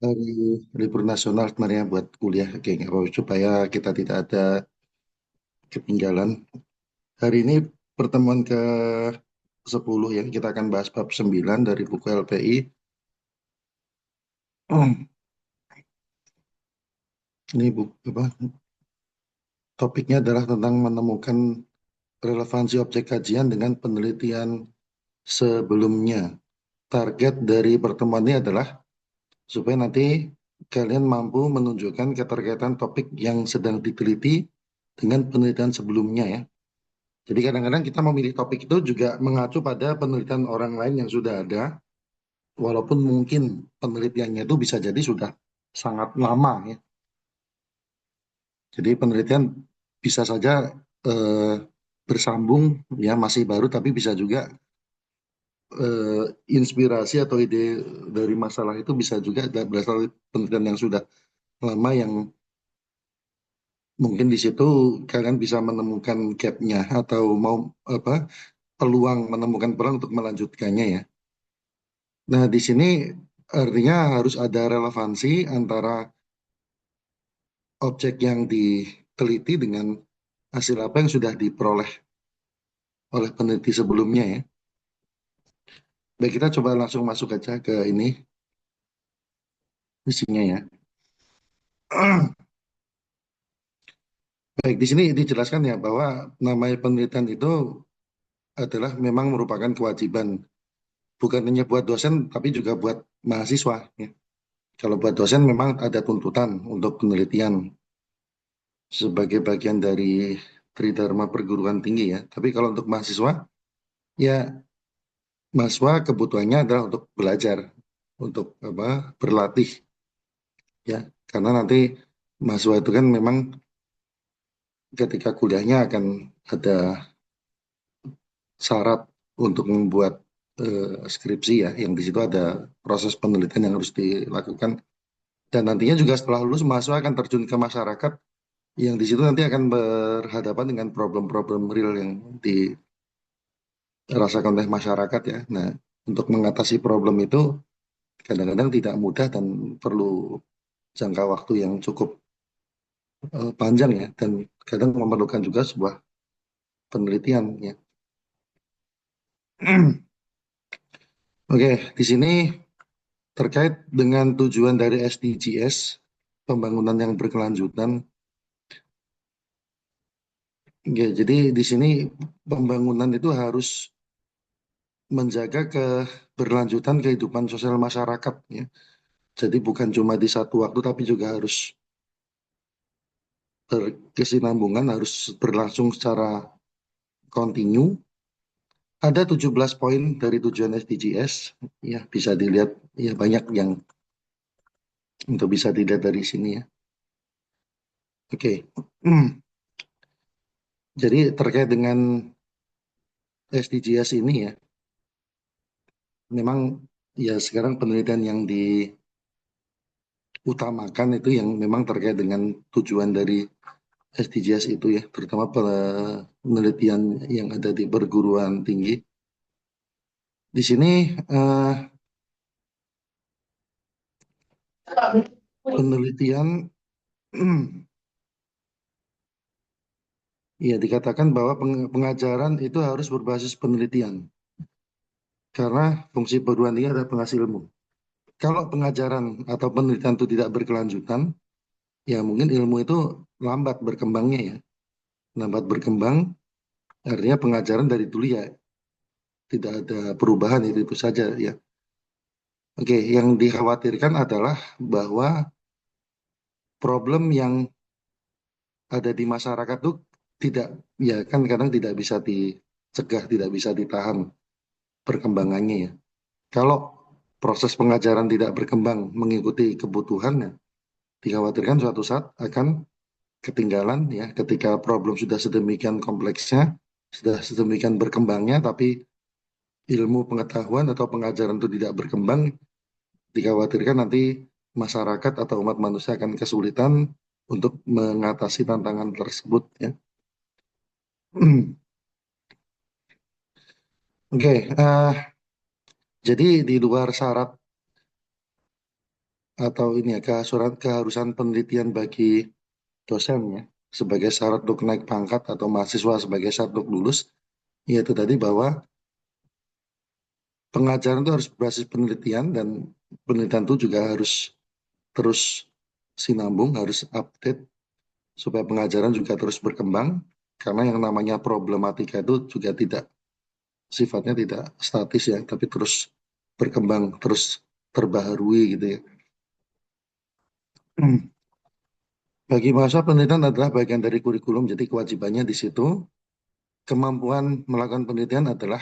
Hari libur nasional sebenarnya buat kuliah, oke nggak apa-apa, supaya kita tidak ada ketinggalan. Hari ini pertemuan ke 10 ya, kita akan bahas bab 9 dari buku LPI. Ini buku apa? Topiknya adalah tentang menemukan relevansi objek kajian dengan penelitian sebelumnya. Target dari pertemuan ini adalah supaya nanti kalian mampu menunjukkan keterkaitan topik yang sedang diteliti dengan penelitian sebelumnya ya. Jadi kadang-kadang kita memilih topik itu juga mengacu pada penelitian orang lain yang sudah ada, walaupun mungkin penelitiannya itu bisa jadi sudah sangat lama ya. Jadi penelitian bisa saja eh, bersambung ya masih baru, tapi bisa juga eh, inspirasi atau ide dari masalah itu bisa juga berasal dari penelitian yang sudah lama yang mungkin di situ kalian bisa menemukan gapnya atau mau apa menemukan peluang untuk melanjutkannya ya. Nah, di sini artinya harus ada relevansi antara objek yang diteliti dengan hasil apa yang sudah diperoleh oleh peneliti sebelumnya ya. Baik, kita coba langsung masuk aja ke ini isinya ya. Baik, di sini dijelaskan ya bahwa namanya penelitian itu adalah memang merupakan kewajiban bukan hanya buat dosen tapi juga buat mahasiswa ya. Kalau buat dosen memang ada tuntutan untuk penelitian sebagai bagian dari tridharma perguruan tinggi ya. Tapi kalau untuk mahasiswa ya, mahasiswa kebutuhannya adalah untuk belajar, untuk apa, berlatih ya. Karena nanti mahasiswa itu kan memang ketika kuliahnya akan ada syarat untuk membuat skripsi ya, yang di situ ada proses penelitian yang harus dilakukan. Dan nantinya juga setelah lulus mahasiswa akan terjun ke masyarakat yang di situ nanti akan berhadapan dengan problem-problem real yang dirasakan oleh masyarakat ya. Nah, untuk mengatasi problem itu kadang-kadang tidak mudah dan perlu jangka waktu yang cukup panjang ya, dan kadang memerlukan juga sebuah penelitian ya. Oke, di sini terkait dengan tujuan dari SDGs, pembangunan yang berkelanjutan. Ya, jadi di sini pembangunan itu harus menjaga keberlanjutan kehidupan sosial masyarakat ya. Jadi bukan cuma di satu waktu tapi juga harus berkesinambungan, harus berlangsung secara kontinu. Ada 17 poin dari tujuan SDGs, ya bisa dilihat, ya banyak yang untuk bisa dilihat dari sini ya. Oke. Jadi terkait dengan SDGs ini ya, memang ya sekarang penelitian yang diutamakan itu yang memang terkait dengan tujuan dari SDGs itu ya, terutama penelitian yang ada di perguruan tinggi. Di sini eh, penelitian ya dikatakan bahwa pengajaran itu harus berbasis penelitian karena fungsi perguruan tinggi adalah penghasil ilmu. Kalau pengajaran atau penelitian itu tidak berkelanjutan, ya mungkin ilmu itu lambat berkembangnya ya. Lambat berkembang, artinya pengajaran dari dulu ya tidak ada perubahan, itu saja ya. Oke, yang dikhawatirkan adalah bahwa problem yang ada di masyarakat itu tidak, ya kan kadang tidak bisa dicegah, tidak bisa ditahan perkembangannya ya. Kalau proses pengajaran tidak berkembang mengikuti kebutuhannya, dikhawatirkan suatu saat akan ketinggalan ya ketika problem sudah sedemikian kompleksnya, sudah sedemikian berkembangnya, tapi ilmu pengetahuan atau pengajaran itu tidak berkembang, dikhawatirkan nanti masyarakat atau umat manusia akan kesulitan untuk mengatasi tantangan tersebut ya. Oke, jadi di luar syarat atau ini ya keharusan penelitian bagi dosen ya sebagai syarat untuk naik pangkat atau mahasiswa sebagai syarat untuk lulus, yaitu tadi bahwa pengajaran itu harus berbasis penelitian dan penelitian itu juga harus terus sinambung, harus update supaya pengajaran juga terus berkembang karena yang namanya problematika itu juga tidak sifatnya tidak statis ya, tapi terus berkembang, terus terbaharui gitu ya. Bagi mahasiswa penelitian adalah bagian dari kurikulum, jadi kewajibannya di situ. Kemampuan melakukan penelitian adalah,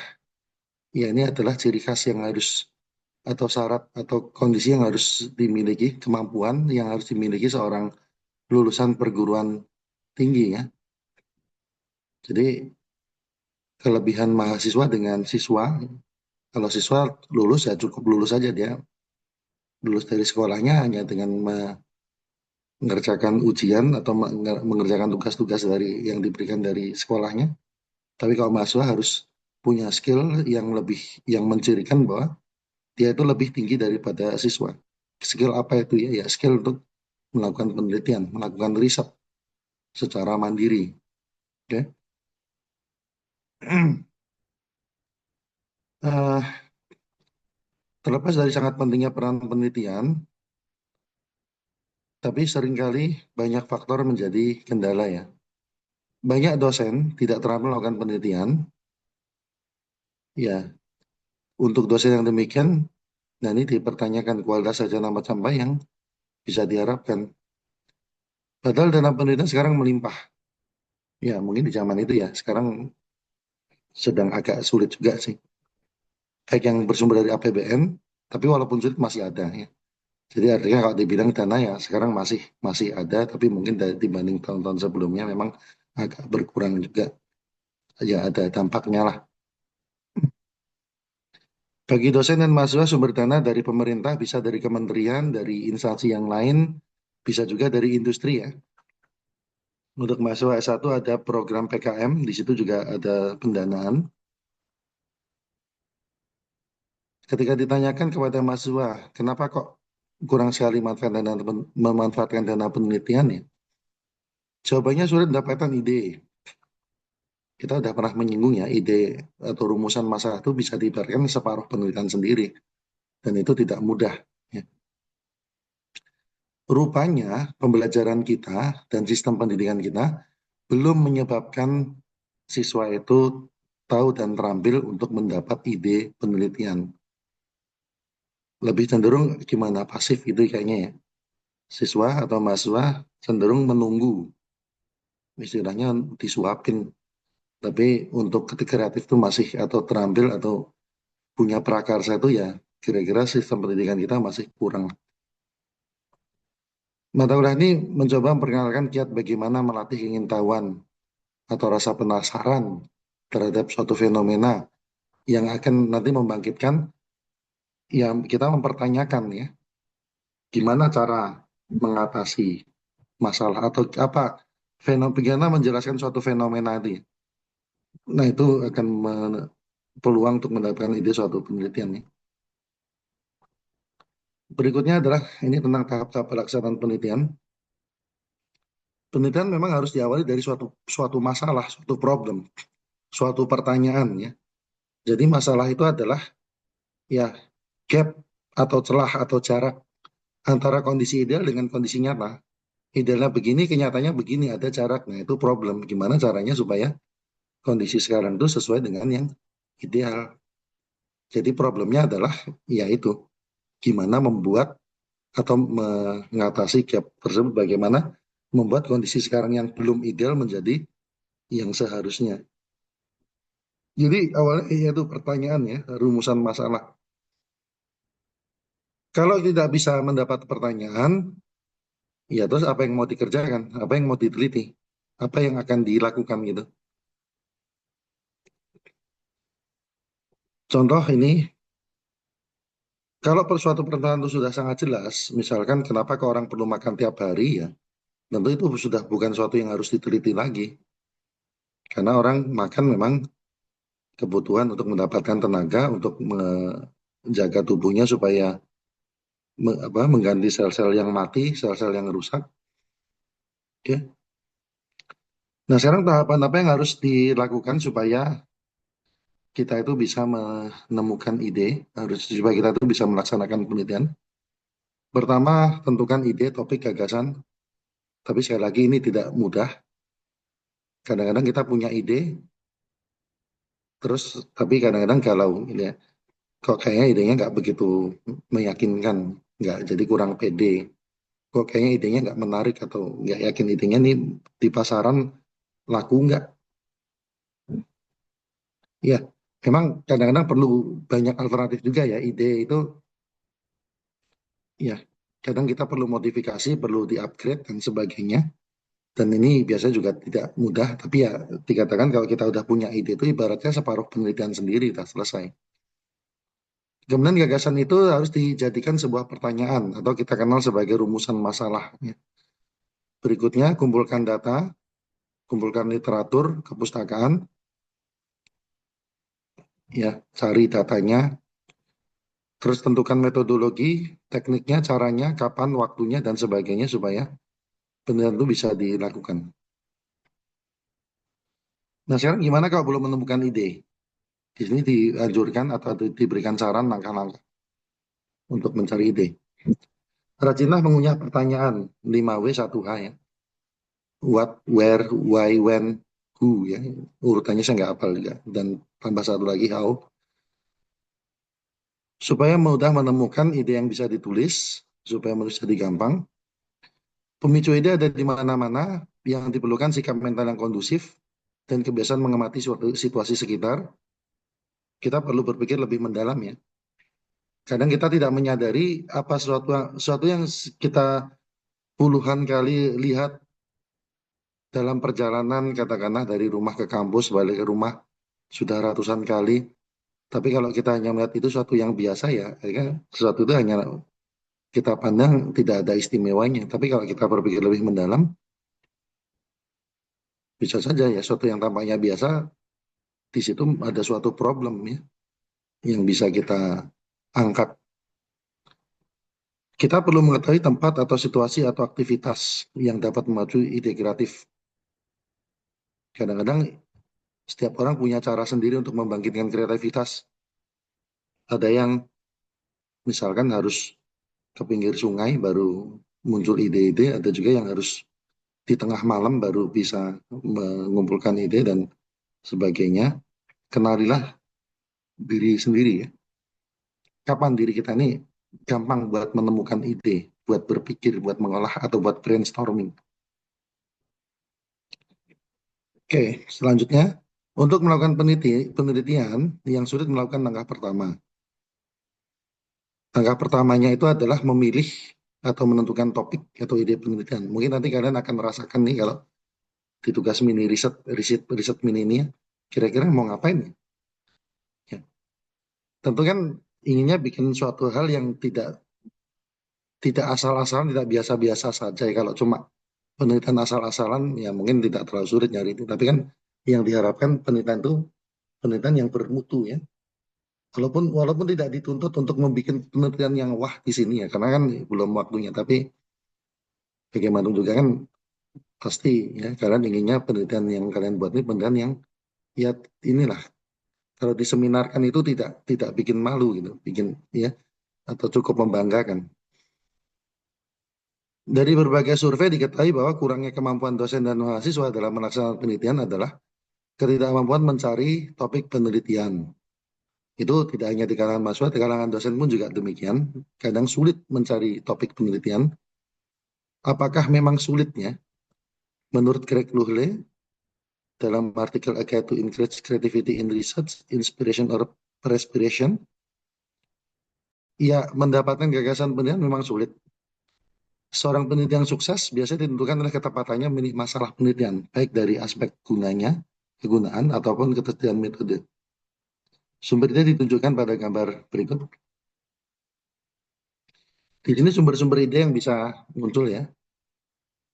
ya ini adalah ciri khas yang harus atau syarat atau kondisi yang harus dimiliki, kemampuan yang harus dimiliki seorang lulusan perguruan tinggi ya. Jadi kelebihan mahasiswa dengan siswa, kalau siswa lulus ya cukup lulus saja dia lulus dari sekolahnya hanya dengan mengerjakan ujian atau mengerjakan tugas-tugas dari yang diberikan dari sekolahnya. Tapi kalau mahasiswa harus punya skill yang lebih yang mencirikan bahwa dia itu lebih tinggi daripada siswa. Skill apa itu ya? Ya skill untuk melakukan penelitian, melakukan riset secara mandiri. Oke. Eh, Terlepas dari sangat pentingnya peran penelitian, tapi seringkali banyak faktor menjadi kendala ya. Banyak dosen tidak terampil melakukan penelitian, ya untuk dosen yang demikian, nah ini dipertanyakan kualitas sarjana macam apa yang bisa diharapkan. Padahal dana penelitian sekarang melimpah. Ya mungkin di zaman itu ya, sekarang sedang agak sulit juga sih. Baik yang bersumber dari APBN, tapi walaupun sulit masih ada ya. Jadi artinya kalau dibilang dana ya sekarang masih masih ada, tapi mungkin dibanding tahun-tahun sebelumnya memang agak berkurang juga. Ya ada dampaknya lah. Bagi dosen dan mahasiswa sumber dana dari pemerintah bisa dari kementerian, dari instansi yang lain, bisa juga dari industri ya. Untuk mahasiswa S1 ada program PKM, di situ juga ada pendanaan. Ketika ditanyakan kepada mahasiswa, kenapa kok kurang sekali memanfaatkan dana penelitian ya? Jawabannya sulit mendapatkan ide. Kita sudah pernah menyinggung ya, ide atau rumusan masalah itu bisa diibaratkan separuh penelitian sendiri. Dan itu tidak mudah. Ya. Rupanya pembelajaran kita dan sistem pendidikan kita belum menyebabkan siswa itu tahu dan terampil untuk mendapat ide penelitian. Lebih cenderung gimana pasif itu kayaknya ya. Siswa atau mahasiswa cenderung menunggu, istilahnya disuapin. Tapi untuk ketika kreatif itu masih atau terampil atau punya prakarsa itu ya kira-kira sistem pendidikan kita masih kurang. Mata kuliah ini mencoba memperkenalkan kiat bagaimana melatih keingintahuan atau rasa penasaran terhadap suatu fenomena yang akan nanti membangkitkan ya kita mempertanyakan ya gimana cara mengatasi masalah atau apa fenomena menjelaskan suatu fenomena itu. Nah itu akan peluang untuk mendapatkan ide suatu penelitian ya. Berikutnya adalah ini tentang tahap-tahap pelaksanaan penelitian. Penelitian memang harus diawali dari suatu suatu masalah, suatu problem, suatu pertanyaan ya. Jadi masalah itu adalah ya gap atau celah atau jarak antara kondisi ideal dengan kondisi nyata. Idealnya begini, kenyataannya begini, ada jarak. Nah itu problem. Gimana caranya supaya kondisi sekarang itu sesuai dengan yang ideal. Jadi problemnya adalah yaitu gimana membuat atau mengatasi gap tersebut, bagaimana membuat kondisi sekarang yang belum ideal menjadi yang seharusnya. Jadi awalnya yaitu pertanyaan ya, rumusan masalah. Kalau tidak bisa mendapat pertanyaan, ya terus apa yang mau dikerjakan, apa yang mau diteliti, apa yang akan dilakukan gitu. Contoh ini, kalau suatu pertanyaan itu sudah sangat jelas, misalkan kenapa ke orang perlu makan tiap hari ya, tentu itu sudah bukan suatu yang harus diteliti lagi. Karena orang makan memang kebutuhan untuk mendapatkan tenaga, untuk menjaga tubuhnya supaya mengganti sel-sel yang mati, sel-sel yang rusak. Oke. Nah, sekarang tahapan apa yang harus dilakukan supaya kita itu bisa menemukan ide, harus supaya kita itu bisa melaksanakan penelitian. Pertama, tentukan ide, topik, gagasan. Tapi sekali lagi ini tidak mudah. Kadang-kadang kita punya ide, terus tapi kadang-kadang galau. Ini ya. Kok kayaknya idenya nggak begitu meyakinkan, nggak jadi kurang pede. Kok kayaknya idenya nggak menarik atau nggak yakin idenya nih di pasaran laku nggak? Ya, memang kadang-kadang perlu banyak alternatif juga ya. Ide itu ya kadang kita perlu modifikasi, perlu di-upgrade dan sebagainya. Dan ini biasanya juga tidak mudah, tapi ya dikatakan kalau kita udah punya ide itu ibaratnya separuh penelitian sendiri, tak selesai. Kemudian gagasan itu harus dijadikan sebuah pertanyaan atau kita kenal sebagai rumusan masalah. Ya. Berikutnya, kumpulkan data, kumpulkan literatur, kepustakaan, ya cari datanya, terus tentukan metodologi, tekniknya, caranya, kapan, waktunya, dan sebagainya supaya penelitian itu bisa dilakukan. Nah, sekarang gimana kalau belum menemukan ide? Di sini dianjurkan atau diberikan saran langkah-langkah untuk mencari ide. Rajinlah mengunyah pertanyaan 5W 1H ya. What, where, why, when, who ya. Urutannya saya nggak hafal juga. Dan tambah satu lagi how. Supaya mudah menemukan ide yang bisa ditulis, supaya menulis jadi gampang. Pemicu ide ada di mana-mana, yang diperlukan sikap mental yang kondusif, dan kebiasaan mengamati suatu situasi sekitar. Kita perlu berpikir lebih mendalam ya. Kadang kita tidak menyadari apa sesuatu yang kita puluhan kali lihat dalam perjalanan, katakanlah dari rumah ke kampus, balik ke rumah, sudah ratusan kali. Tapi kalau kita hanya melihat itu suatu yang biasa ya kan sesuatu itu hanya kita pandang tidak ada istimewanya. Tapi kalau kita berpikir lebih mendalam, bisa saja ya suatu yang tampaknya biasa, di situ ada suatu problem ya yang bisa kita angkat. Kita perlu mengetahui tempat atau situasi atau aktivitas yang dapat memacu ide kreatif. Kadang-kadang setiap orang punya cara sendiri untuk membangkitkan kreativitas. Ada yang misalkan harus ke pinggir sungai baru muncul ide-ide, ada juga yang harus di tengah malam baru bisa mengumpulkan ide dan sebagainya. Kenalilah diri sendiri ya. Kapan diri kita ini gampang buat menemukan ide, buat berpikir, buat mengolah, atau buat brainstorming. Oke, selanjutnya, untuk melakukan penelitian yang sulit melakukan langkah pertama. Langkah pertamanya itu adalah memilih atau menentukan topik atau ide penelitian. Mungkin nanti kalian akan merasakan nih kalau di tugas mini riset mini ini, kira-kira mau ngapain ya? Ya, tentu kan inginnya bikin suatu hal yang tidak asal-asalan, tidak biasa-biasa saja. Ya. Kalau cuma penelitian asal-asalan, ya mungkin tidak terlalu sulit nyari itu. Tapi kan yang diharapkan penelitian itu penelitian yang bermutu ya. Walaupun tidak dituntut untuk membuat penelitian yang wah di sini ya, karena kan belum waktunya. Tapi bagaimanapun juga kan pasti ya kalian inginnya penelitian yang kalian buat ini penelitian yang ya inilah kalau diseminarkan itu tidak bikin malu gitu, bikin ya atau cukup membanggakan. Dari berbagai survei diketahui bahwa kurangnya kemampuan dosen dan mahasiswa dalam melaksanakan penelitian adalah ketidakmampuan mencari topik penelitian. Itu tidak hanya di kalangan mahasiswa, di kalangan dosen pun juga demikian. Kadang sulit mencari topik penelitian. Apakah memang sulitnya? Menurut Greg Luhle, dalam artikel A Guide to Increase Creativity in Research, Inspiration or Perspiration, ya mendapatkan gagasan penelitian memang sulit. Seorang peneliti yang sukses biasanya ditentukan oleh ketepatannya masalah penelitian, baik dari aspek kegunaan, ataupun ketersediaan metode. Sumbernya ditunjukkan pada gambar berikut. Di sini sumber-sumber ide yang bisa muncul ya.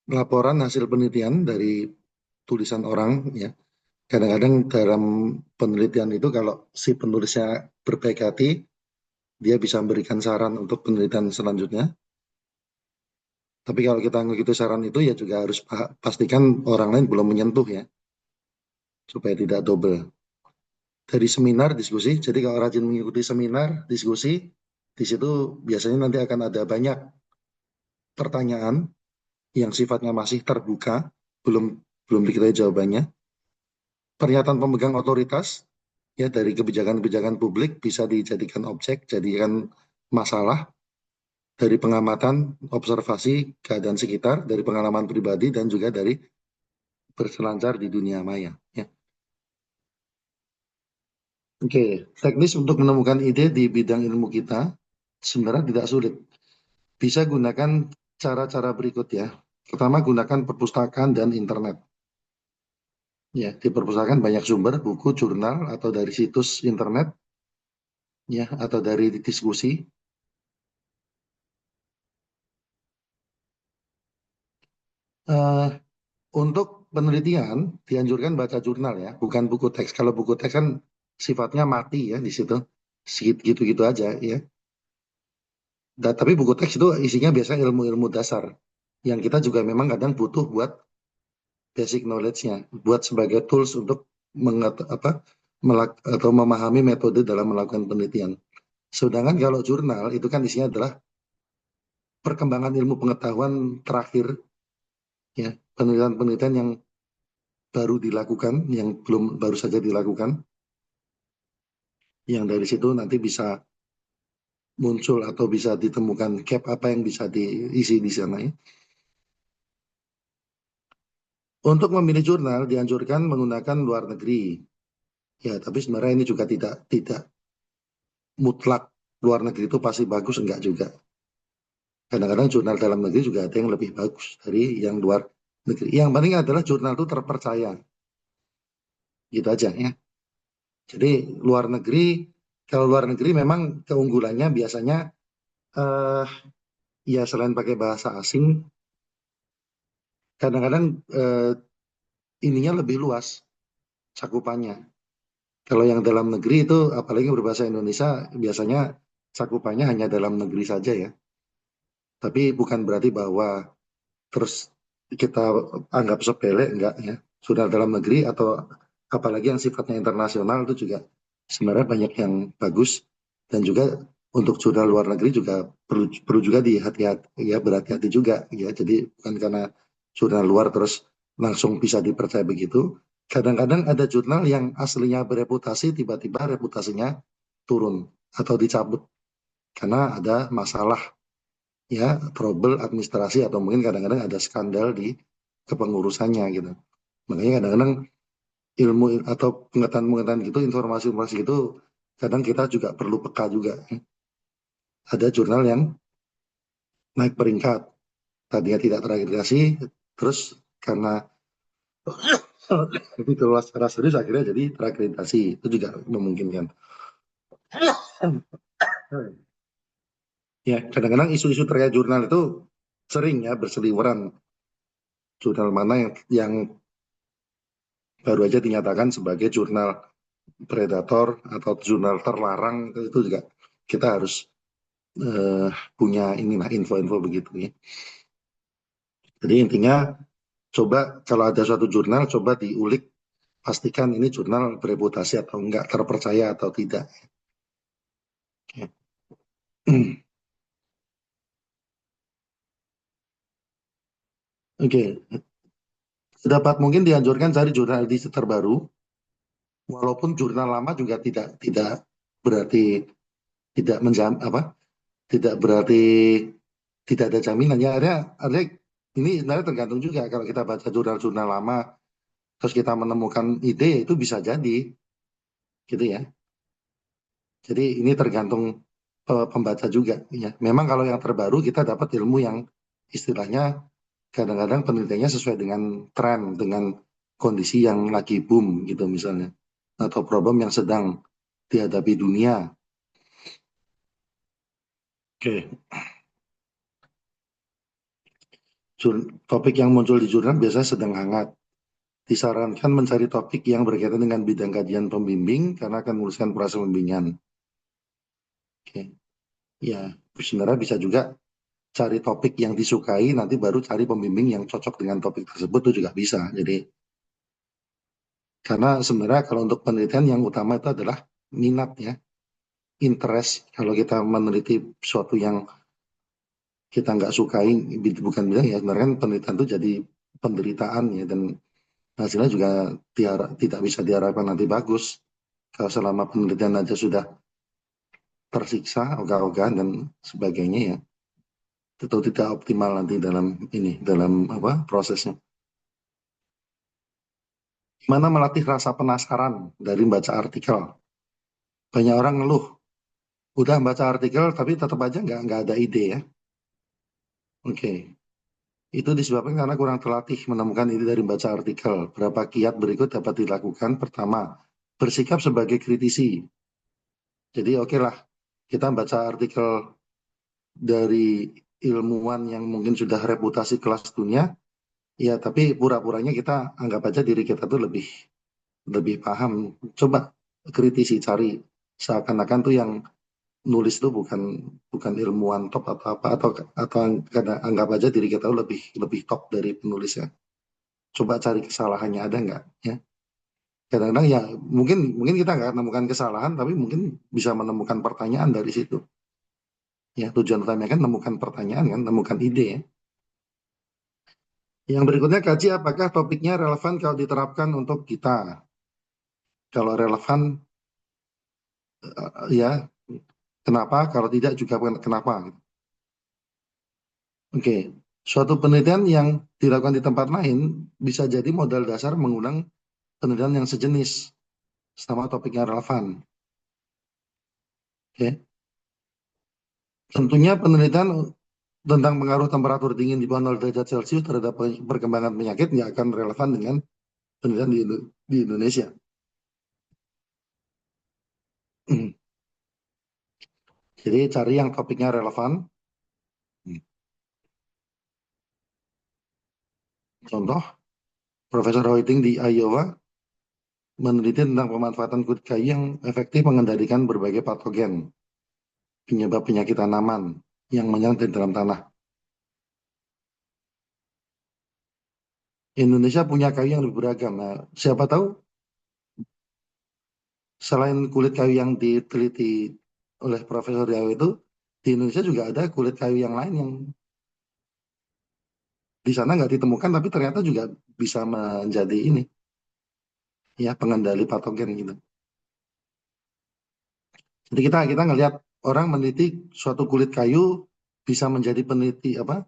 Laporan hasil penelitian dari tulisan orang ya. Kadang-kadang dalam penelitian itu kalau si penulisnya berbaik hati, dia bisa memberikan saran untuk penelitian selanjutnya. Tapi kalau kita mengikuti saran itu ya juga harus pastikan orang lain belum menyentuh ya, supaya tidak double. Dari seminar diskusi, jadi kalau rajin mengikuti seminar diskusi, di situ biasanya nanti akan ada banyak pertanyaan yang sifatnya masih terbuka, belum belum diketahui jawabannya. Pernyataan pemegang otoritas ya dari kebijakan-kebijakan publik bisa dijadikan objek, jadikan masalah dari pengamatan, observasi keadaan sekitar, dari pengalaman pribadi dan juga dari berselancar di dunia maya. Ya. Oke, teknis untuk menemukan ide di bidang ilmu kita sebenarnya tidak sulit. Bisa gunakan cara-cara berikut ya. Pertama, gunakan perpustakaan dan internet. Ya, di perpustakaan banyak sumber, buku, jurnal, atau dari situs internet, ya, atau dari diskusi. Eh, untuk penelitian, dianjurkan baca jurnal ya, bukan buku teks. Kalau buku teks kan sifatnya mati ya di situ, gitu-gitu aja ya. Tapi buku teks itu isinya biasanya ilmu-ilmu dasar, yang kita juga memang kadang butuh buat basic knowledge-nya, buat sebagai tools untuk atau memahami metode dalam melakukan penelitian. Sedangkan kalau jurnal itu kan isinya adalah perkembangan ilmu pengetahuan terakhir, ya, penelitian-penelitian yang baru dilakukan, yang belum baru saja dilakukan, yang dari situ nanti bisa muncul atau bisa ditemukan gap apa yang bisa diisi di sana. Ya. Untuk memilih jurnal dianjurkan menggunakan luar negeri. Ya, tapi sebenarnya ini juga tidak mutlak luar negeri itu pasti bagus, enggak juga. Kadang-kadang jurnal dalam negeri juga ada yang lebih bagus dari yang luar negeri. Yang penting adalah jurnal itu terpercaya, gitu aja ya. Jadi luar negeri, kalau luar negeri memang keunggulannya biasanya eh, ya selain pakai bahasa asing, kadang-kadang ininya lebih luas cakupannya. Kalau yang dalam negeri itu, apalagi berbahasa Indonesia, biasanya cakupannya hanya dalam negeri saja ya. Tapi bukan berarti bahwa terus kita anggap sepele, enggak ya. Sudah dalam negeri atau apalagi yang sifatnya internasional itu juga sebenarnya banyak yang bagus dan juga untuk jurnal luar negeri juga perlu juga dihati-hati ya, berhati-hati juga ya. Jadi bukan karena jurnal luar terus langsung bisa dipercaya begitu. Kadang-kadang ada jurnal yang aslinya bereputasi tiba-tiba reputasinya turun atau dicabut karena ada masalah ya, trouble administrasi atau mungkin kadang-kadang ada skandal di kepengurusannya gitu. Makanya kadang-kadang ilmu atau pengetahuan-pengetahuan gitu, informasi-informasi itu kadang kita juga perlu peka juga. Ada jurnal yang naik peringkat, tadinya tidak terakreditasi, terus karena itu keluar secara serius akhirnya jadi terakreditasi, itu juga memungkinkan. Ya, kadang-kadang isu-isu terkait jurnal itu sering ya berseliweran. Jurnal mana yang baru aja dinyatakan sebagai jurnal predator atau jurnal terlarang, itu juga kita harus eh, punya inilah info-info begitu ya. Jadi intinya coba kalau ada suatu jurnal coba diulik, pastikan ini jurnal bereputasi atau enggak, terpercaya atau tidak. Ya. Oke, sedapat mungkin dianjurkan cari jurnal edisi terbaru, walaupun jurnal lama juga tidak berarti tidak tidak berarti tidak ada jaminan ya. Ada ini sebenarnya tergantung juga kalau kita baca jurnal-jurnal lama terus kita menemukan ide ya itu bisa jadi gitu ya. Jadi ini tergantung pembaca juga ya. Memang kalau yang terbaru kita dapat ilmu yang istilahnya kadang-kadang penelitiannya sesuai dengan tren, dengan kondisi yang lagi boom gitu misalnya, atau problem yang sedang dihadapi dunia. Oke, topik yang muncul di jurnal biasanya sedang hangat. Disarankan mencari topik yang berkaitan dengan bidang kajian pembimbing karena akan menuliskan proses pembimbingan. Oke. Ya, sebenarnya bisa juga cari topik yang disukai, nanti baru cari pembimbing yang cocok dengan topik tersebut itu juga bisa. Jadi, karena sebenarnya kalau untuk penelitian yang utama itu adalah minat ya, interest. Kalau kita meneliti sesuatu yang kita nggak sukai, bukan bilang ya, sebenarnya kan penelitian itu jadi penderitaan ya, dan hasilnya juga tidak bisa diharapkan nanti bagus. Kalau selama penelitian aja sudah tersiksa, ogah-ogahan dan sebagainya ya, itu tidak optimal nanti dalam apa prosesnya. Gimana melatih rasa penasaran dari membaca artikel? Banyak orang ngeluh, udah baca artikel tapi tetap aja nggak ada ide ya. Oke, itu disebabkan karena kurang terlatih menemukan ide dari membaca artikel. Berapa kiat berikut dapat dilakukan? Pertama, bersikap sebagai kritisi. Jadi oke lah, kita baca artikel dari ilmuwan yang mungkin sudah reputasi kelas dunia, ya tapi pura-puranya kita anggap aja diri kita tuh lebih lebih paham. Coba kritisi, cari seakan-akan tuh yang nulis tuh bukan bukan ilmuwan top atau apa, atau kadang anggap aja diri kita tuh lebih lebih top dari penulisnya. Coba cari kesalahannya ada nggak ya. Kadang-kadang ya mungkin mungkin kita nggak menemukan kesalahan, tapi mungkin bisa menemukan pertanyaan dari situ. Ya tujuan utamanya kan menemukan pertanyaan kan, menemukan ide ya. Yang berikutnya, kaji apakah topiknya relevan kalau diterapkan untuk kita. Kalau relevan, ya kenapa, kalau tidak juga kenapa. Oke, suatu penelitian yang dilakukan di tempat lain bisa jadi modal dasar mengulang penelitian yang sejenis sama topiknya relevan. Oke, tentunya penelitian tentang pengaruh temperatur dingin di bawah 0 derajat Celcius terhadap perkembangan penyakit nggak akan relevan dengan penelitian di Indonesia. Jadi cari yang topiknya relevan. Contoh, Profesor Hoiting di Iowa meneliti tentang pemanfaatan kulit kayu yang efektif mengendalikan berbagai patogen penyebab penyakit tanaman yang menyerang di dalam tanah. Indonesia punya kayu yang lebih beragam. Nah, siapa tahu selain kulit kayu yang diteliti oleh Profesor Riau itu, di Indonesia juga ada kulit kayu yang lain yang di sana nggak ditemukan, tapi ternyata juga bisa menjadi ini, ya pengendali patogen gitu. Jadi kita ngelihat orang meneliti suatu kulit kayu bisa menjadi peneliti apa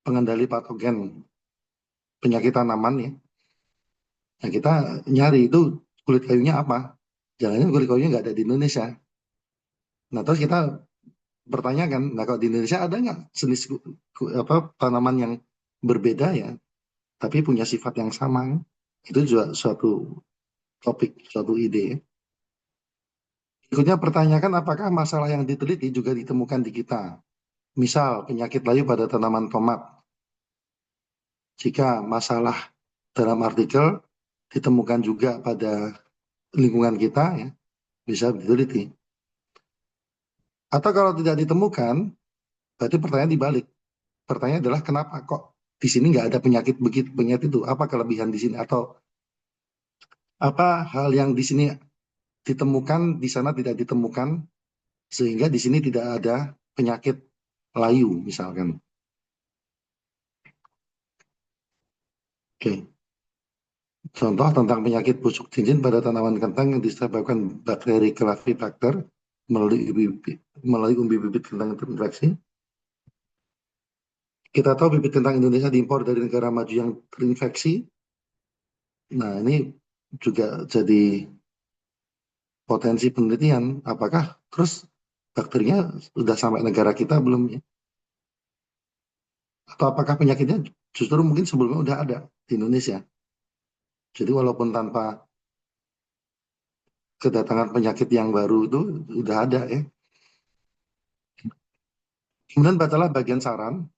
pengendali patogen penyakit tanaman ya. Nah, kita nyari itu kulit kayunya apa? Jangan kulit kayunya nggak ada di Indonesia. Nah, terus kita pertanyakan, nah kalau di Indonesia ada nggak jenis apa tanaman yang berbeda ya, tapi punya sifat yang sama? Itu juga suatu topik, suatu ide. Berikutnya pertanyakan apakah masalah yang diteliti juga ditemukan di kita. Misal penyakit layu pada tanaman tomat. Jika masalah dalam artikel ditemukan juga pada lingkungan kita, ya, bisa diteliti. Atau kalau tidak ditemukan, berarti pertanyaan dibalik. Pertanyaan adalah kenapa kok di sini nggak ada penyakit begitu penyakit itu? Apa kelebihan di sini atau apa hal yang di sini ditemukan di sana tidak ditemukan sehingga di sini tidak ada penyakit layu misalkan. Oke. Contoh tentang penyakit busuk cincin pada tanaman kentang yang disebabkan bakteri Clavibacter melalui umbi bibit kentang terinfeksi. Kita tahu bibit kentang Indonesia diimpor dari negara maju yang terinfeksi. Nah, ini juga jadi potensi penelitian. Apakah terus bakterinya sudah sampai negara kita belum ya? Atau apakah penyakitnya justru mungkin sebelumnya udah ada di Indonesia? Jadi walaupun tanpa kedatangan penyakit yang baru itu udah ada ya. Kemudian bacalah bagian saran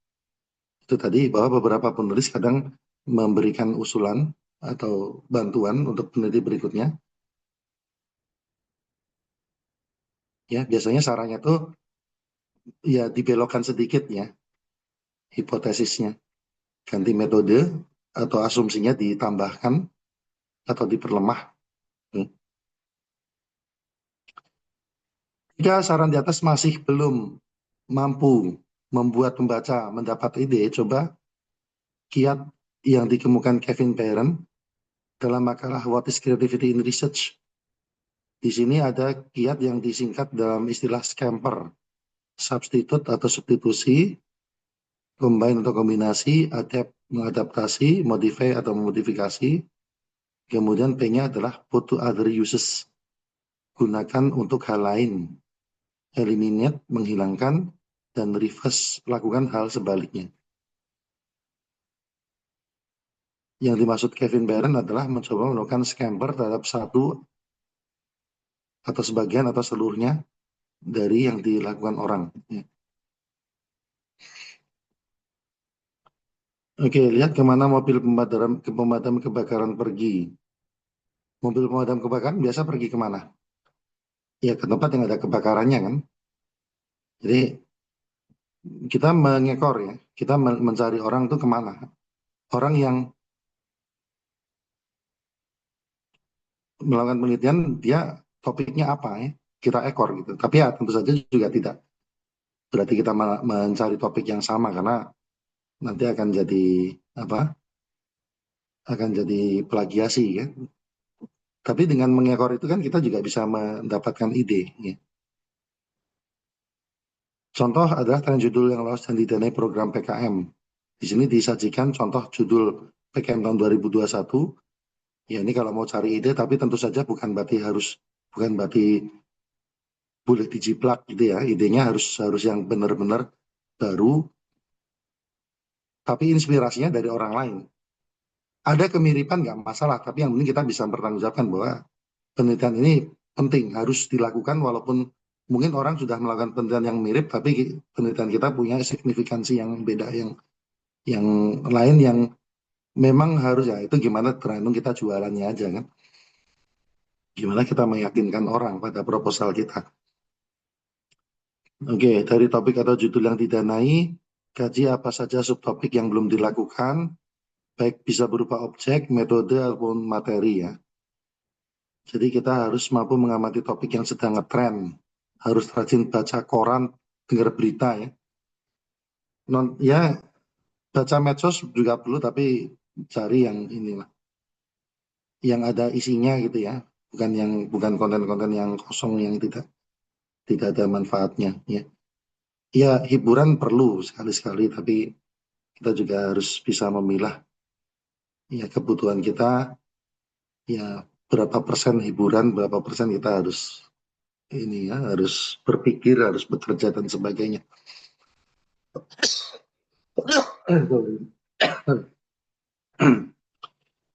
itu tadi bahwa beberapa penulis kadang memberikan usulan atau bantuan untuk peneliti berikutnya. Ya, biasanya sarannya tuh ya dibelokkan sedikit ya hipotesisnya, ganti metode atau asumsinya ditambahkan atau diperlemah. Hmm. Jika saran di atas masih belum mampu membuat pembaca mendapat ide, coba kiat yang dikemukakan Kevin Barron dalam makalah What is Creativity in Research. Di sini ada kiat yang disingkat dalam istilah scamper, substitute atau substitusi, combine atau kombinasi, adapt, mengadaptasi, modify atau memodifikasi. Kemudian P-nya adalah put to other uses, gunakan untuk hal lain, eliminate, menghilangkan, dan reverse, lakukan hal sebaliknya. Yang dimaksud Kevin Barron adalah mencoba melakukan scamper terhadap satu atau sebagian atau seluruhnya dari yang dilakukan orang. Oke, lihat kemana mobil pemadam kebakaran pergi. Mobil pemadam kebakaran biasa pergi kemana? Ya ke tempat yang ada kebakarannya kan. Jadi kita mengekor ya, kita mencari orang tuh kemana? Orang yang melakukan penelitian dia topiknya apa ya? Kita ekor gitu. Tapi ya tentu saja juga tidak berarti kita mencari topik yang sama karena nanti akan jadi apa? Akan jadi plagiasi ya. Tapi dengan mengekor itu kan kita juga bisa mendapatkan ide. Ya. Contoh adalah tren judul yang lolos dan didanai program PKM. Di sini disajikan contoh judul PKM tahun 2021. Ya ini kalau mau cari ide, tapi tentu saja bukan berarti boleh dijiplak gitu ya. Idenya harus harus yang benar-benar baru, tapi inspirasinya dari orang lain. Ada kemiripan nggak masalah, tapi yang penting kita bisa mempertanggungjawabkan bahwa penelitian ini penting, harus dilakukan walaupun mungkin orang sudah melakukan penelitian yang mirip, tapi penelitian kita punya signifikansi yang beda, yang lain yang memang harus ya itu gimana tergantung kita jualannya aja kan. Gimana kita meyakinkan orang pada proposal kita. Oke, dari topik atau judul yang didanai, kaji apa saja subtopik yang belum dilakukan, baik bisa berupa objek, metode, ataupun materi ya. Jadi kita harus mampu mengamati topik yang sedang ngetren, harus rajin baca koran, dengar berita ya. Non, ya baca medsos juga perlu, tapi cari yang inilah, yang ada isinya gitu ya, bukan konten-konten yang kosong yang tidak ada manfaatnya ya. Ya hiburan perlu sekali-sekali, tapi kita juga harus bisa memilah ya kebutuhan kita ya berapa persen hiburan, berapa persen kita harus ini ya harus berpikir, harus bekerja dan sebagainya.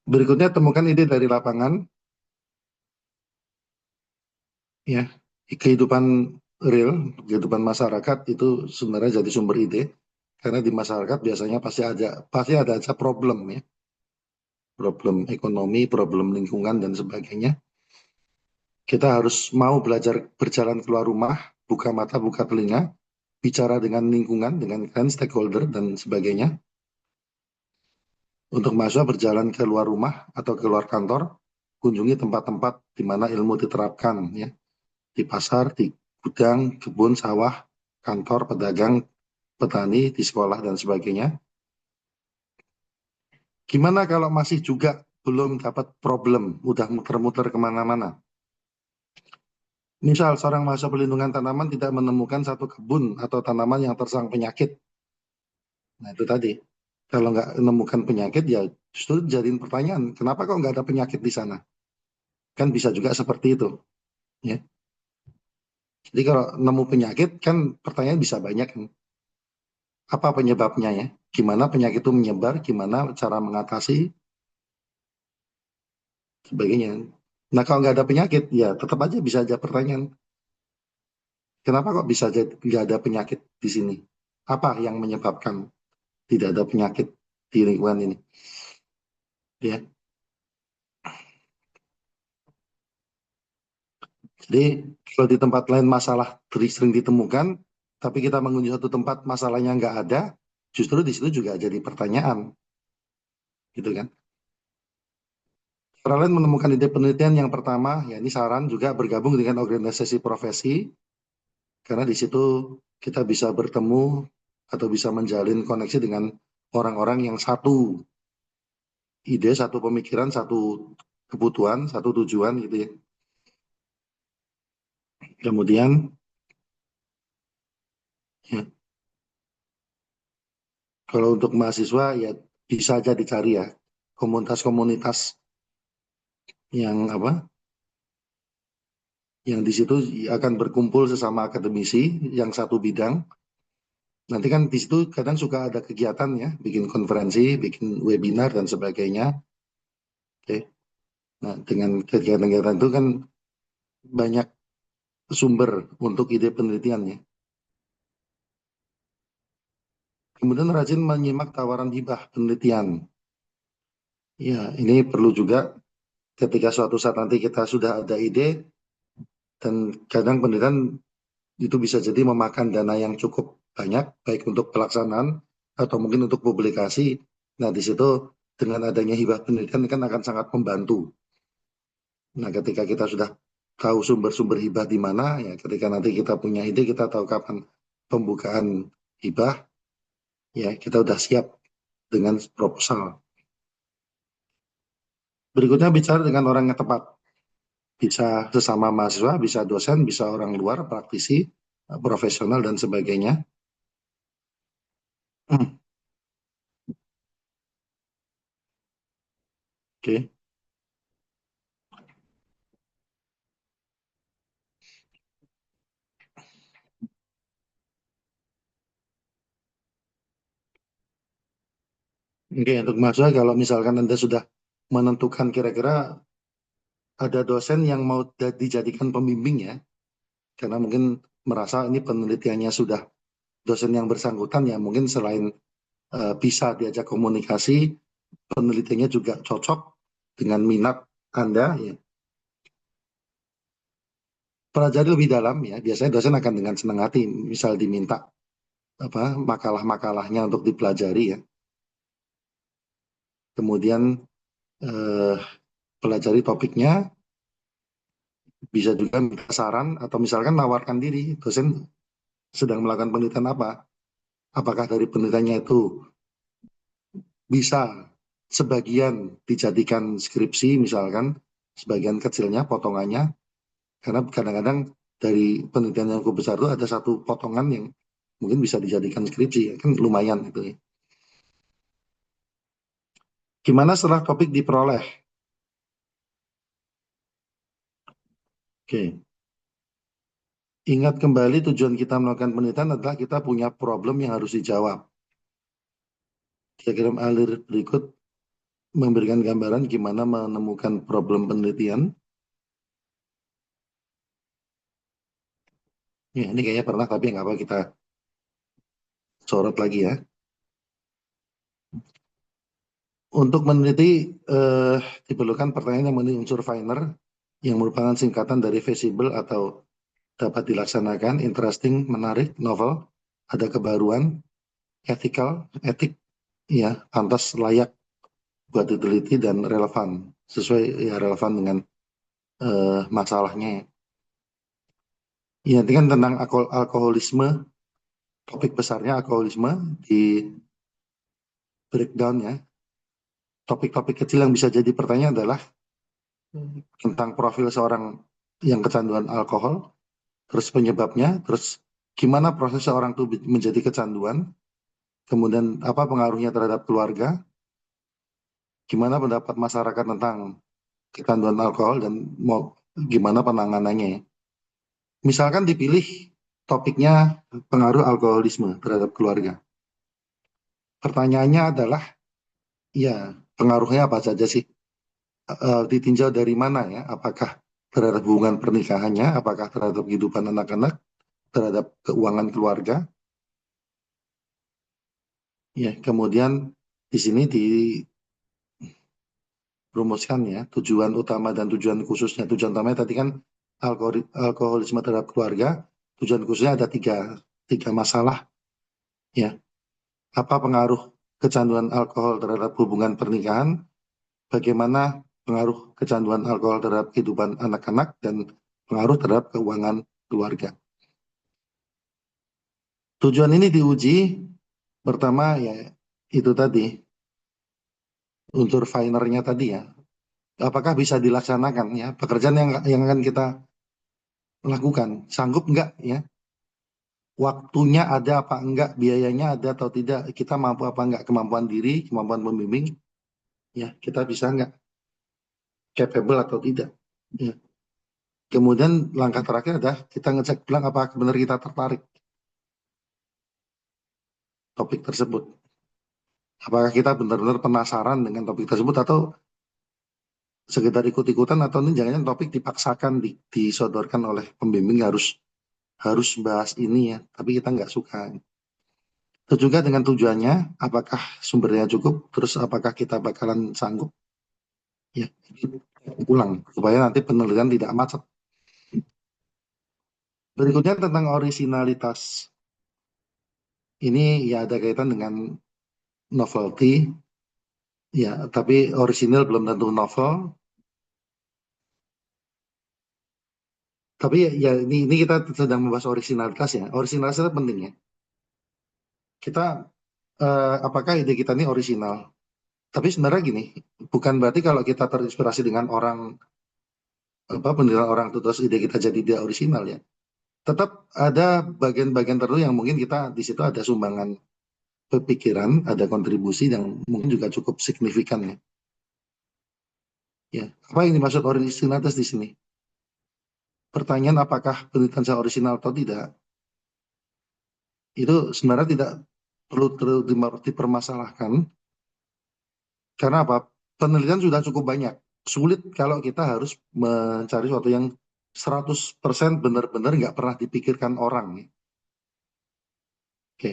Berikutnya temukan ide dari lapangan ya kehidupan real, kehidupan masyarakat itu sebenarnya jadi sumber ide karena di masyarakat biasanya pasti ada aja problem ya, problem ekonomi, problem lingkungan dan sebagainya. Kita harus mau belajar berjalan keluar rumah, buka mata, buka telinga, bicara dengan lingkungan, dengan kan stakeholder dan sebagainya. Untuk mahasiswa berjalan ke luar rumah atau ke luar kantor, kunjungi tempat-tempat di mana ilmu diterapkan, ya, di pasar, di gudang, kebun, sawah, kantor, pedagang, petani, di sekolah dan sebagainya. Gimana kalau masih juga belum dapat problem, udah muter-muter kemana-mana? Misal seorang mahasiswa pelindungan tanaman tidak menemukan satu kebun atau tanaman yang terserang penyakit. Nah itu tadi, kalau nggak menemukan penyakit ya justru jadiin pertanyaan, kenapa kok nggak ada penyakit di sana? Kan bisa juga seperti itu. Ya. Jadi kalau nemu penyakit kan pertanyaan bisa banyak. Kan. Apa penyebabnya ya? Gimana penyakit itu menyebar? Gimana cara mengatasi? Sebagainya. Nah kalau nggak ada penyakit ya tetap aja bisa aja pertanyaan. Kenapa kok bisa nggak ada penyakit di sini? Apa yang menyebabkan tidak ada penyakit di lingkungan ini? Ya. Jadi kalau di tempat lain masalah sering ditemukan, tapi kita mengunjungi satu tempat masalahnya nggak ada, justru di situ juga jadi pertanyaan, gitu kan? Cara lain menemukan ide penelitian yang pertama, ya ini saran juga bergabung dengan organisasi profesi, karena di situ kita bisa bertemu atau bisa menjalin koneksi dengan orang-orang yang satu ide, satu pemikiran, satu kebutuhan, satu tujuan gitu ya. Kemudian ya, kalau untuk mahasiswa ya bisa aja dicari ya komunitas-komunitas yang apa yang di situ akan berkumpul sesama akademisi yang satu bidang. Nanti kan di situ kadang suka ada kegiatan ya, bikin konferensi, bikin webinar dan sebagainya. Oke. Nah, dengan kegiatan-kegiatan itu kan banyak sumber untuk ide penelitiannya. Kemudian rajin menyimak tawaran hibah penelitian. Ya, ini perlu juga ketika suatu saat nanti kita sudah ada ide dan kadang penelitian itu bisa jadi memakan dana yang cukup banyak, baik untuk pelaksanaan atau mungkin untuk publikasi. Nah, di situ dengan adanya hibah penelitian kan akan sangat membantu. Nah, ketika kita sudah tahu sumber-sumber hibah di mana, ya ketika nanti kita punya ide, kita tahu kapan pembukaan hibah, ya kita udah siap dengan proposal. Berikutnya bicara dengan orang yang tepat. Bisa sesama mahasiswa, bisa dosen, bisa orang luar, praktisi, profesional, dan sebagainya. Oke. Oke, untuk mahasiswa kalau misalkan Anda sudah menentukan kira-kira ada dosen yang mau dijadikan pembimbing ya, karena mungkin merasa ini penelitiannya sudah dosen yang bersangkutan ya mungkin selain bisa diajak komunikasi, penelitiannya juga cocok dengan minat Anda ya. Pelajari lebih dalam ya, biasanya dosen akan dengan senang hati misal diminta apa makalah-makalahnya untuk dipelajari ya. Kemudian eh, pelajari topiknya, bisa juga minta saran atau misalkan nawarkan diri, dosen sedang melakukan penelitian apa? Apakah dari penelitiannya itu bisa sebagian dijadikan skripsi misalkan, sebagian kecilnya potongannya, karena kadang-kadang dari penelitian yang cukup besar itu ada satu potongan yang mungkin bisa dijadikan skripsi, ya kan lumayan itu ya. Gimana setelah topik diperoleh? Oke, ingat kembali tujuan kita melakukan penelitian adalah kita punya problem yang harus dijawab. Diagram alir berikut memberikan gambaran gimana menemukan problem penelitian. Ya, ini kayaknya pernah tapi nggak apa kita sorot lagi ya. Untuk meneliti eh, diperlukan pertanyaan yang memenuhi unsur Finer yang merupakan singkatan dari visible atau dapat dilaksanakan, interesting, menarik, novel, ada kebaruan, ethical, etik, ya, pantas, layak buat diteliti dan relevan, sesuai ya relevan dengan masalahnya. Ya, ini kan tentang alkoholisme, topik besarnya alkoholisme di breakdown ya. Topik-topik kecil yang bisa jadi pertanyaan adalah tentang profil seorang yang kecanduan alkohol, terus penyebabnya, terus gimana proses seorang itu menjadi kecanduan, kemudian apa pengaruhnya terhadap keluarga, gimana pendapat masyarakat tentang kecanduan alkohol dan mau gimana penanganannya. Misalkan dipilih topiknya pengaruh alkoholisme terhadap keluarga. Pertanyaannya adalah, ya pengaruhnya apa saja sih? Ditinjau dari mana ya? Apakah terhadap hubungan pernikahannya, apakah terhadap kehidupan anak-anak, terhadap keuangan keluarga? Ya, kemudian di sini dirumuskan ya tujuan utama dan tujuan khususnya. Tujuan utamanya tadi kan alkoholisme terhadap keluarga, tujuan khususnya ada tiga masalah ya. Apa pengaruh kecanduan alkohol terhadap hubungan pernikahan, bagaimana pengaruh kecanduan alkohol terhadap kehidupan anak-anak, dan pengaruh terhadap keuangan keluarga. Tujuan ini diuji pertama ya itu tadi, unsur finernya tadi ya. Apakah bisa dilaksanakan ya pekerjaan yang akan kita lakukan, sanggup enggak ya, waktunya ada apa enggak, biayanya ada atau tidak, kita mampu apa enggak, kemampuan diri, kemampuan membimbing, ya kita bisa enggak, capable atau tidak. Ya. Kemudian langkah terakhir adalah kita ngecek ulang apakah benar kita tertarik topik tersebut. Apakah kita benar-benar penasaran dengan topik tersebut atau sekedar ikut-ikutan, atau ini jangan topik dipaksakan disodorkan oleh pembimbing harus harus bahas ini ya, tapi kita nggak suka. Itu juga dengan tujuannya, apakah sumbernya cukup, terus apakah kita bakalan sanggup ya, ulang supaya nanti penelitian tidak macet. Berikutnya tentang orisinalitas. Ini ya ada kaitan dengan novelty, ya, tapi orisinal belum tentu novel. Tapi ya ini kita sedang membahas orisinalitas ya. Orisinalitas itu penting ya. Kita apakah ide kita ini orisinal? Tapi sebenarnya gini, bukan berarti kalau kita terinspirasi dengan orang apa penilaian orang itu terus ide kita jadi dia orisinal ya. Tetap ada bagian-bagian tertentu yang mungkin kita di situ ada sumbangan pemikiran, ada kontribusi yang mungkin juga cukup signifikan ya. Ya, apa yang dimaksud originalitas di sini? Pertanyaan apakah penelitian saya orisinal atau tidak, itu sebenarnya tidak perlu terlalu dipermasalahkan karena apa? Penelitian sudah cukup banyak. Sulit kalau kita harus mencari sesuatu yang 100% benar-benar nggak pernah dipikirkan orang. Ya. Oke.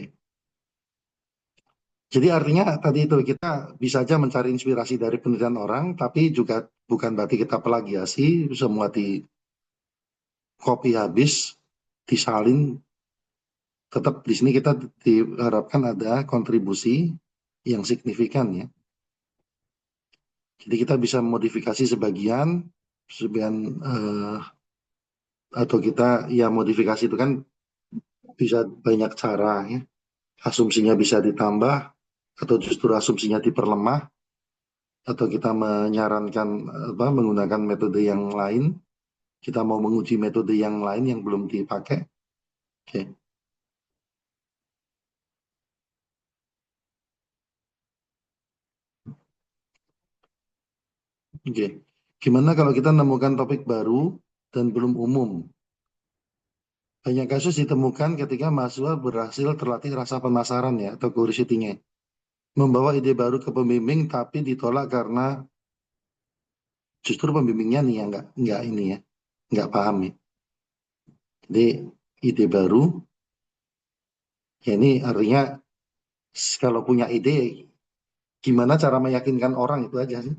Jadi artinya tadi itu kita bisa aja mencari inspirasi dari penelitian orang, tapi juga bukan berarti kita plagiasi, semua di copy habis, disalin. Tetap di sini kita diharapkan ada kontribusi yang signifikan ya. Jadi kita bisa modifikasi sebagian atau kita ya modifikasi itu kan bisa banyak cara ya. Asumsinya bisa ditambah atau justru asumsinya diperlemah, atau kita menyarankan apa menggunakan metode yang lain, kita mau menguji metode yang lain yang belum dipakai. Oke. Oke. Gimana kalau kita menemukan topik baru dan belum umum? Banyak kasus ditemukan ketika mahasiswa berhasil terlatih rasa penasaran ya atau curiosity-nya. Membawa ide baru ke pembimbing tapi ditolak karena justru pembimbingnya nih yang nggak ini ya, nggak paham ya. Jadi ide baru, ya ini artinya kalau punya ide, gimana cara meyakinkan orang itu aja sih.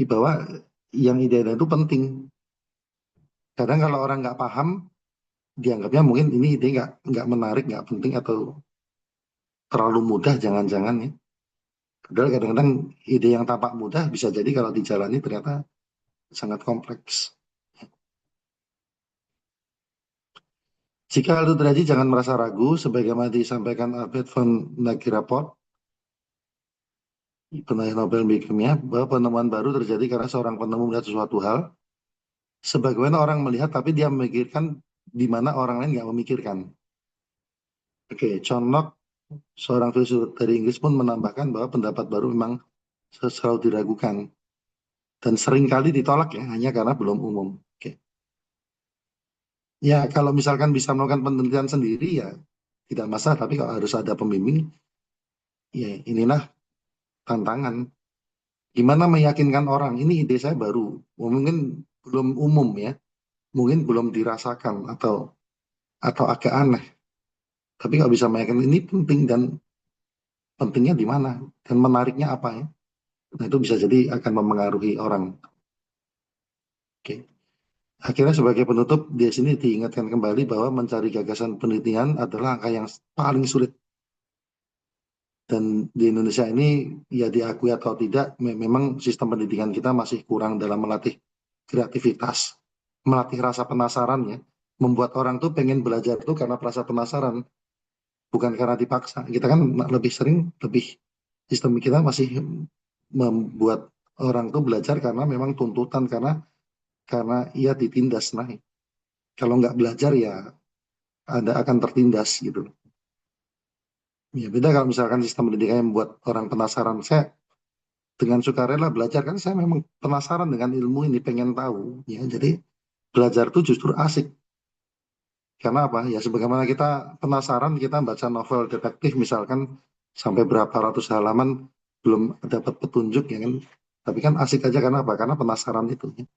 Bahwa yang ide itu penting. Kadang kalau orang nggak paham, dianggapnya mungkin ini ide nggak menarik, nggak penting, atau terlalu mudah, jangan-jangan ya. Padahal kadang-kadang ide yang tampak mudah bisa jadi kalau dijalani ternyata sangat kompleks. Jika hal itu terjadi, jangan merasa ragu. Sebagaimana disampaikan Albert von Nageraport, penulis Nobel berikutnya, bahwa penemuan baru terjadi karena seorang penemu melihat sesuatu hal, sebagaimana orang melihat, tapi dia memikirkan di mana orang lain nggak memikirkan. Oke, John Locke, seorang filsuf dari Inggris pun menambahkan bahwa pendapat baru memang selalu diragukan dan seringkali ditolak ya, hanya karena belum umum. Oke. Ya, kalau misalkan bisa melakukan penelitian sendiri ya tidak masalah, tapi kalau harus ada pembimbing, ya inilah tantangan. Gimana meyakinkan orang, ini ide saya baru, mungkin belum umum ya, mungkin belum dirasakan atau agak aneh. Tapi kalau bisa meyakinkan ini penting dan pentingnya di mana dan menariknya apa ya. Nah, itu bisa jadi akan memengaruhi orang. Oke. Akhirnya sebagai penutup di sini diingatkan kembali bahwa mencari gagasan penelitian adalah angka yang paling sulit, dan di Indonesia ini ya diakui atau tidak memang sistem pendidikan kita masih kurang dalam melatih kreativitas, melatih rasa penasaran ya. Membuat orang tuh pengen belajar tuh karena rasa penasaran, bukan karena dipaksa. Kita kan lebih sering, lebih sistem kita masih membuat orang tuh belajar karena memang tuntutan, karena ia ditindas. Nah, kalau nggak belajar ya Anda akan tertindas gitu. Ya beda kalau misalkan sistem pendidikan yang membuat orang penasaran. Saya dengan sukarela belajar kan saya memang penasaran dengan ilmu ini, pengen tahu. Ya, jadi belajar itu justru asik. Karena apa? Ya sebagaimana kita penasaran, kita baca novel detektif misalkan sampai berapa ratus halaman belum dapat petunjuk ya kan. Tapi kan asik aja karena apa? Karena penasaran itu. Ya.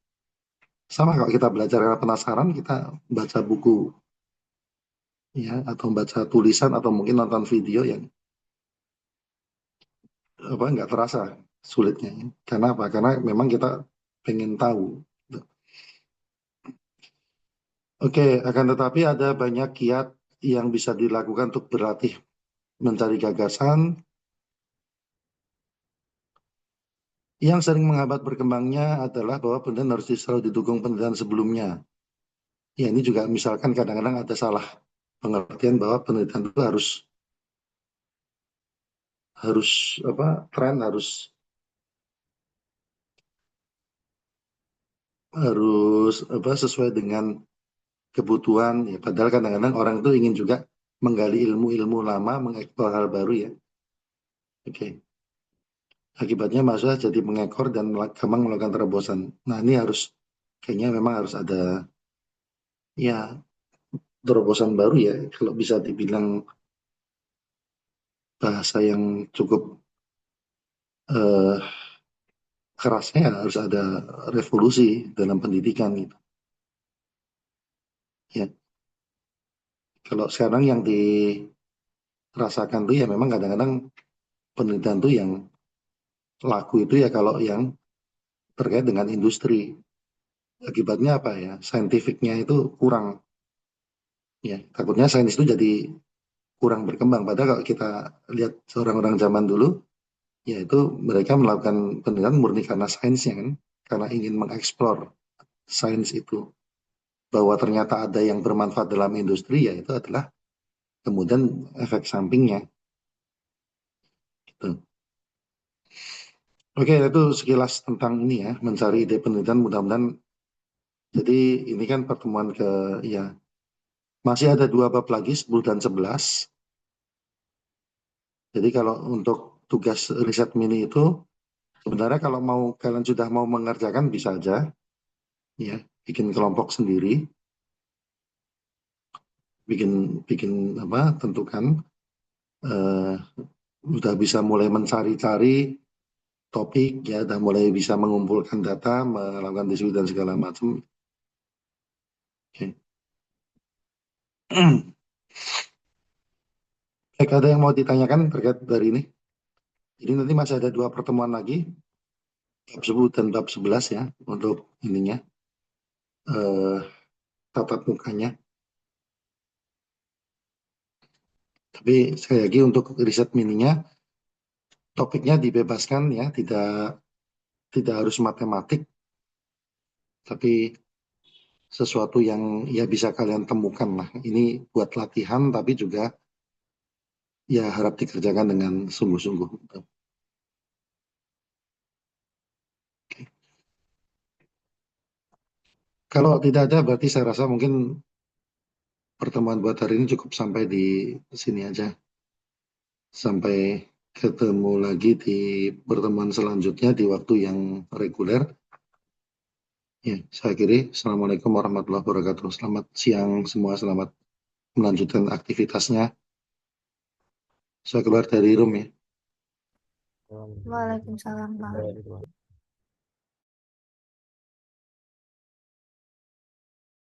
Sama kalau kita belajar karena penasaran, kita baca buku ya atau baca tulisan atau mungkin nonton video yang apa nggak terasa sulitnya. Ya. Karena apa? Karena memang kita pengen tahu. Oke, akan tetapi ada banyak kiat yang bisa dilakukan untuk berlatih mencari gagasan. Yang sering menghambat berkembangnya adalah bahwa penelitian harus selalu didukung penelitian sebelumnya. Ya ini juga misalkan kadang-kadang ada salah pengertian bahwa penelitian itu harus harus apa tren harus harus apa sesuai dengan kebutuhan. Ya, padahal kadang-kadang orang itu ingin juga menggali ilmu-ilmu lama, mengeksplor hal baru ya. Oke. Akibatnya mahasiswa jadi mengekor dan gampang melakukan terobosan. Nah ini harus kayaknya memang harus ada ya terobosan baru ya. Kalau bisa dibilang bahasa yang cukup eh, kerasnya ya harus ada revolusi dalam pendidikan gitu. Ya, kalau sekarang yang dirasakan tuh ya memang kadang-kadang penelitian tuh yang laku itu ya kalau yang terkait dengan industri. Akibatnya apa ya? Saintifiknya itu kurang. Ya, takutnya sains itu jadi kurang berkembang. Padahal kalau kita lihat orang-orang zaman dulu, yaitu mereka melakukan penelitian murni karena sainsnya kan, karena ingin mengeksplor sains itu. Bahwa ternyata ada yang bermanfaat dalam industri, ya itu adalah kemudian efek sampingnya. Gitu. Oke, itu sekilas tentang ini ya, mencari ide penelitian. Mudah-mudahan, jadi ini kan pertemuan ke, ya, masih ada 2 bab lagi, 10 dan 11. Jadi kalau untuk tugas riset mini itu, sebenarnya kalau mau kalian sudah mau mengerjakan bisa aja, ya, bikin kelompok sendiri, bikin bikin apa, tentukan, eh, udah bisa mulai mencari-cari topik, ya, udah mulai bisa mengumpulkan data, melakukan diskusi dan segala macam. Oke. Baik, ada yang mau ditanyakan terkait dari ini? Jadi nanti masih ada 2 pertemuan lagi, bab 10 dan bab 11 ya, untuk ininya, eh, tatap mukanya. Tapi sekali lagi untuk riset mininya, topiknya dibebaskan ya, tidak tidak harus matematik, tapi sesuatu yang ya bisa kalian temukan lah. Ini buat latihan, tapi juga ya harap dikerjakan dengan sungguh-sungguh. Kalau tidak ada, berarti saya rasa mungkin pertemuan buat hari ini cukup sampai di sini aja. Sampai ketemu lagi di pertemuan selanjutnya di waktu yang reguler. Ya, saya akhiri. Assalamualaikum warahmatullahi wabarakatuh. Selamat siang semua, selamat melanjutkan aktivitasnya. Saya keluar dari room ya. Waalaikumsalam, Bang.